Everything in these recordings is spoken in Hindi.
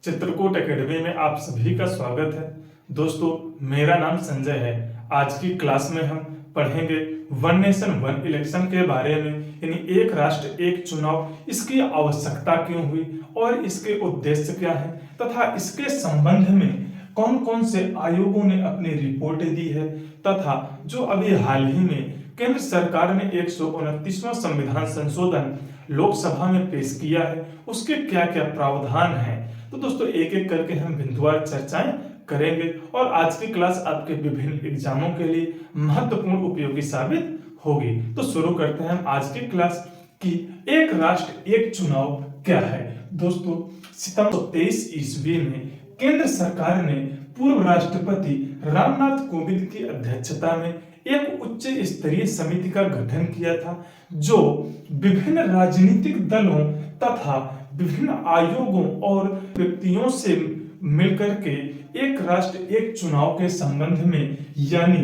चित्रकूट एकेडमी में आप सभी का स्वागत है। दोस्तों, मेरा नाम संजय है। आज की क्लास में हम पढ़ेंगे वन नेशन वन इलेक्शन के बारे में, यानी एक राष्ट्र एक चुनाव, इसकी आवश्यकता क्यों हुई और इसके उद्देश्य क्या है तथा इसके संबंध में कौन कौन से आयोगों ने अपनी रिपोर्ट दी है तथा जो अभी हाल ही में केंद्र सरकार ने 129वां संविधान संशोधन लोकसभा में पेश किया है, उसके क्या क्या प्रावधान हैं। तो दोस्तों, एक एक करके हम बिंदुवार चर्चाएं करेंगे और आज की क्लास आपके विभिन्न एग्जामों के लिए महत्वपूर्ण उपयोगी साबित होगी। तो शुरू करते हैं हम आज की क्लास की एक राष्ट्र एक चुनाव क्या है। दोस्तों, सितंबर 23 ईस्वी में केंद्र सरकार ने पूर्व राष्ट्रपति रामनाथ कोविंद की अध्यक्षता में एक उच्च स्तरीय समिति का गठन किया था, जो विभिन्न राजनीतिक दलों तथा विभिन्न आयोगों और व्यक्तियों से मिलकर के एक राष्ट्र एक चुनाव के संबंध में, यानी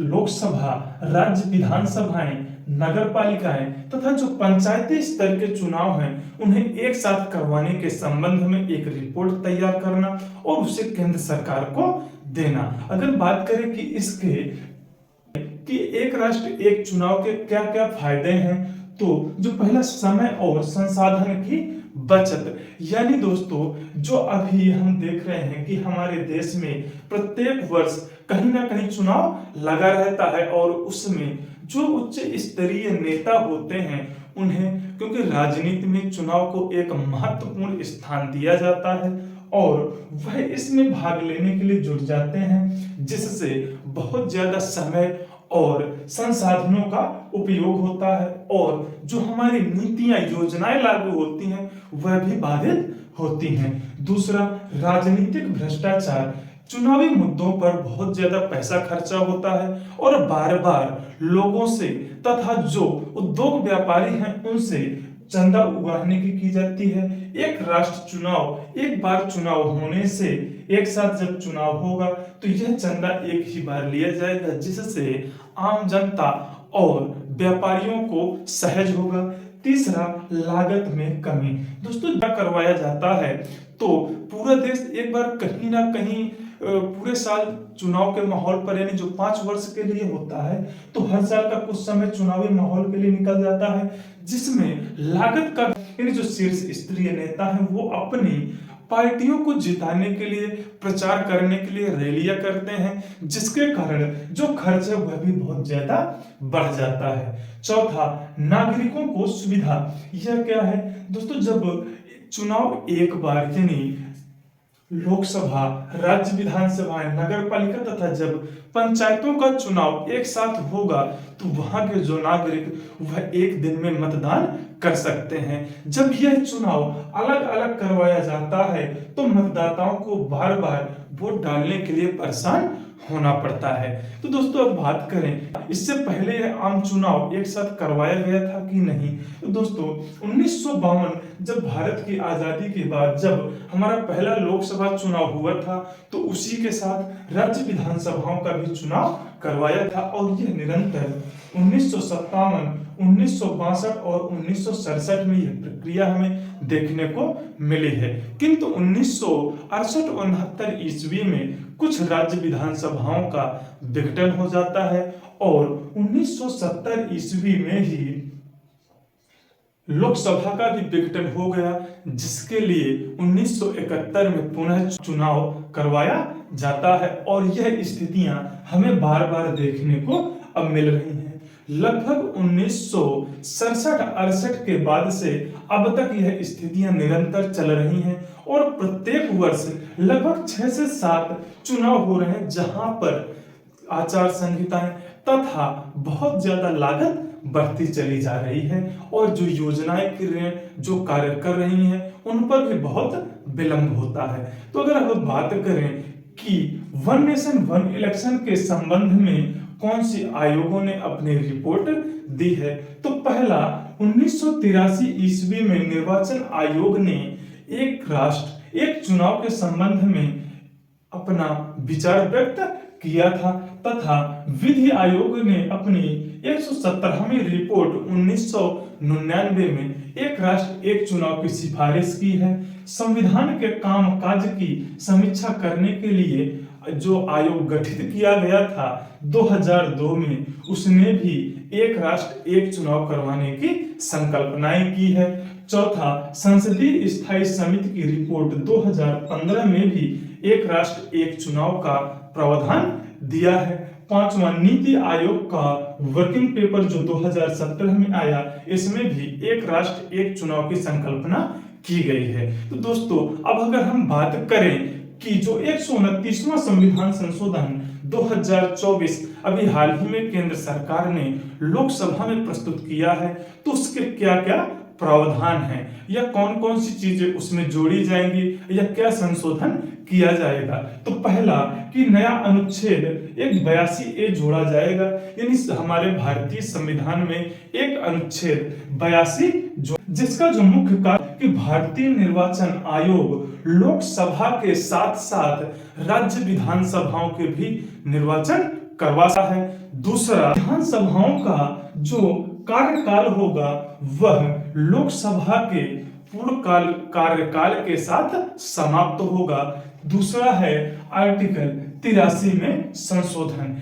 लोकसभा, राज्य विधानसभाएं, नगर पालिकाएं तथा जो पंचायती स्तर के चुनाव हैं, उन्हें एक साथ करवाने के संबंध में एक रिपोर्ट तैयार करना और उसे केंद्र सरकार को देना। अगर बात करें कि एक राष्ट्र एक चुनाव के क्या क्या फायदे हैं, तो जो पहला समय और संसाधन की बचत, यानी दोस्तों जो अभी हम देख रहे हैं कि हमारे देश में प्रत्येक वर्ष कहीं ना कहीं चुनाव लगा रहता है और उसमें जो उच्च स्तरीय नेता होते हैं उन्हें, क्योंकि राजनीति में चुनाव को एक महत्वपूर्ण स्थान दिया जाता है और वह इसमें भाग लेने के लिए जुट जाते हैं, जिससे बहुत ज्यादा समय और संसाधनों का उपयोग होता है और जो हमारी नीतियां योजनाएं लागू होती हैं वह भी बाधित होती हैं। दूसरा, राजनीतिक भ्रष्टाचार। चुनावी मुद्दों पर बहुत ज्यादा पैसा खर्चा होता है और बार बार लोगों से तथा जो उद्योग व्यापारी हैं उनसे चंदा उगाहने की जाती है। एक राष्ट्र चुनाव, एक बार चुनाव होने से एक साथ जब चुनाव होगा तो यह चंदा एक ही बार लिया जाएगा, जिससे आम जनता और व्यापारियों को सहज होगा। तीसरा, लागत में कमी। दोस्तों, क्या करवाया जाता है तो पूरा देश एक बार कहीं ना कहीं पूरे साल चुनाव के माहौल पर, यानी जो 5 वर्ष के लिए होता है, तो हर साल का कुछ समय चुनावी माहौल के लिए निकल जाता है, जिसमें लागत का, यानी जो शीर्ष स्तरीय नेता है वो अपनी पार्टियों को जिताने के लिए, प्रचार करने के लिए रैलियां करते हैं, जिसके कारण जो खर्च है वह भी बहुत ज्यादा बढ़ जाता है। चौथा, नागरिकों को सुविधा। यह क्या है दोस्तों, जब चुनाव एक बार, यानी लोकसभा, राज्य विधानसभाएं, नगर पालिका तथा जब पंचायतों का चुनाव एक साथ होगा तो वहां के जो नागरिक वह एक दिन में मतदान कर सकते हैं। जब यह चुनाव अलग अलग करवाया जाता है तो मतदाताओं को बार बार वोट डालने के लिए परेशान होना पड़ता है। तो दोस्तों, अब बात करें इससे पहले आम चुनाव एक साथ करवाया गया था कि नहीं। तो दोस्तों, 1952 जब भारत की आजादी के बाद जब हमारा पहला लोकसभा चुनाव हुआ था तो उसी के साथ राज्य विधानसभाओं का भी चुनाव करवाया था और यह निरंतर 1957, 1962 और 1967 में यह प्रक्रिया हमें देखने को मिली है। किंतु 1968-69 ईस्वी में कुछ राज्य विधानसभाओं का विघटन हो जाता है और 1970 ईस्वी में ही लोकसभा का भी विघटन हो गया, जिसके लिए 1971 में पुनः चुनाव करवाया जाता है और यह स्थितियां हमें बार बार देखने को अब मिल रही हैं। लगभग 1967-68 के बाद से अब तक यह स्थितियां निरंतर चल रही हैं और प्रत्येक वर्ष लगभग 6 से 7 चुनाव हो रहे हैं, जहां पर आचार संहिताएं तथा बहुत ज्यादा लागत बढ़ती चली जा रही है और जो योजनाएं जो कार्य कर रही हैं उन पर भी बहुत विलंब होता है। तो अगर हम बात करें कि वन नेशन वन इलेक्शन के संबंध में कौन सी आयोगों ने अपनी रिपोर्ट दी है, तो पहला 1983 ईस्वी में निर्वाचन आयोग ने एक राष्ट्र एक चुनाव के संबंध में अपना विचार व्यक्त किया था तथा विधि आयोग ने अपनी 117वीं रिपोर्ट 1999 में एक राष्ट्र एक चुनाव की सिफारिश की है। संविधान के कामकाज की समीक्षा करने के लिए जो आयोग गठित किया गया था 2002 में, उसने भी एक राष्ट्र एक चुनाव करवाने की संकल्पनाएं की है। चौथा, संसदीय स्थायी समिति की रिपोर्ट 2015 में भी एक राष्ट्र एक चुनाव का प्रावधान दिया है। पांचवा, नीति आयोग का वर्किंग पेपर जो 2017 में आया, इसमें भी एक राष्ट्र एक चुनाव की संकल्पना की गई है। तो दोस्तों, अब अगर हम बात करें कि जो 129वां संविधान संशोधन 2024 अभी हाल ही में केंद्र सरकार ने लोकसभा में प्रस्तुत किया है, तो उसके क्या क्या प्रावधान है या कौन कौन सी चीजें उसमें जोड़ी जाएंगी या क्या संशोधन किया जाएगा। तो पहला कि नया अनुच्छेद 82A जोड़ा जाएगा, यानी हमारे भारतीय संविधान में एक अनुच्छेद 82 जिसका जो मुख्य कार्य कि भारतीय निर्वाचन आयोग लोकसभा के साथ साथ राज्य विधानसभाओं के भी निर्वाचन करवाता है। दूसरा, विधानसभाओं का जो कार्यकाल होगा वह लोकसभा के पूर्ण कार्यकाल के साथ समाप्त होगा। दूसरा है आर्टिकल 83 में संशोधन।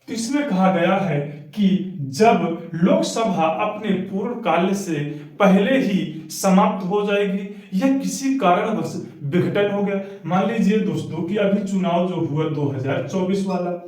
इसमें कहा गया है कि जब लोकसभा अपने पूर्ण काल से पहले ही समाप्त हो जाएगी या किसी कारणवश विघटन हो गया, मान लीजिए दोस्तों कि अभी चुनाव जो हुआ 2024 वाला,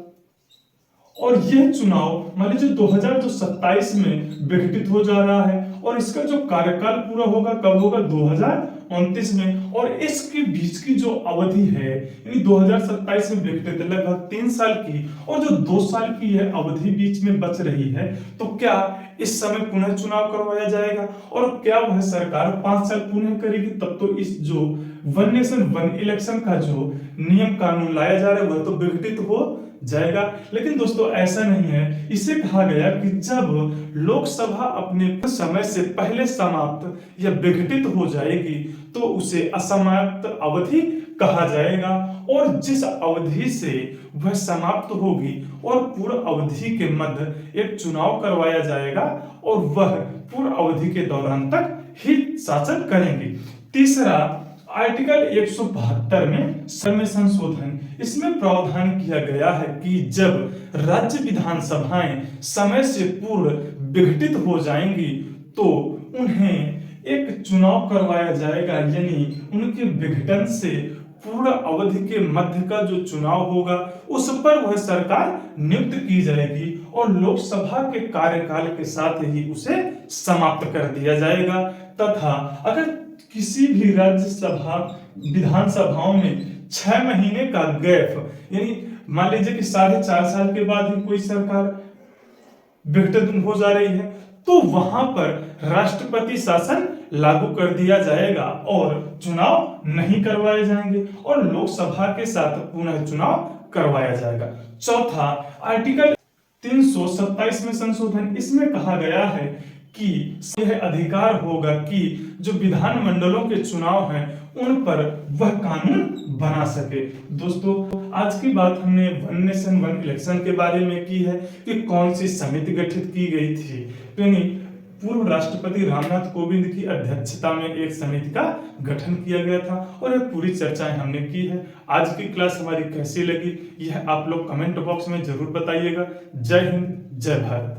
और यह चुनाव मान लीजिए 2027 में विघटित हो जा रहा है और इसका जो कार्यकाल पूरा होगा कब होगा, 2029 में, और इसके बीच की जो अवधि है यानी 2027 में विघटित लगभग 3 साल की और जो 2 साल की है अवधि बीच में बच रही है, तो क्या इस समय पुनः चुनाव करवाया जाएगा और क्या वह सरकार 5 साल पुनः करेगी, तब तो इस जो वन नेशन वन इलेक्शन का जो नियम कानून लाया जा रहा है वह तो विघटित हो जाएगा। लेकिन दोस्तों ऐसा नहीं है। इसे कहा गया कि जब लोकसभा अपने समय से पहले समाप्त या विघटित हो जाएगी तो उसे असमाप्त अवधि कहा जाएगा, और जिस अवधि से वह समाप्त होगी और पूर्ण अवधि के मध्य एक चुनाव करवाया जाएगा और वह पूर्ण अवधि के दौरान तक ही शासन करेंगे। तीसरा, आर्टिकल 172 में समय संशोधन। इसमें प्रावधान किया गया है कि जब राज्य विधानसभाएं समय से पूर्व विघटित हो जाएंगी तो उन्हें एक चुनाव करवाया जाएगा, यानी उनके विघटन से पूर्ण अवधि के मध्य का जो चुनाव होगा उस पर वह सरकार नियुक्त की जाएगी और लोकसभा के कार्यकाल के साथ ही उसे समाप्त कर दिया जाएगा। तथा अगर किसी भी राज्यसभा विधानसभाओं में 6 महीने का गैप, यानी मान लीजिए कि 4.5 साल के बाद ही कोई सरकार विघटित हो जा रही है, तो वहां पर राष्ट्रपति शासन लागू कर दिया जाएगा और चुनाव नहीं करवाए जाएंगे और लोकसभा के साथ पुनः चुनाव करवाया जाएगा। चौथा, आर्टिकल 327 में संशोधन। इसमें कहा गया है कि यह अधिकार होगा कि जो विधानमंडलों के चुनाव हैं उन पर वह कानून बना सके। दोस्तों, आज की बात हमने वन नेशन वन इलेक्शन के बारे में की है कि कौन सी समिति गठित की गई थी। तो पूर्व राष्ट्रपति रामनाथ कोविंद की अध्यक्षता में एक समिति का गठन किया गया था और यह पूरी चर्चाएं हमने की है। आज की क्लास हमारी कैसी लगी यह आप लोग कमेंट बॉक्स में जरूर बताइएगा। जय हिंद, जय भारत।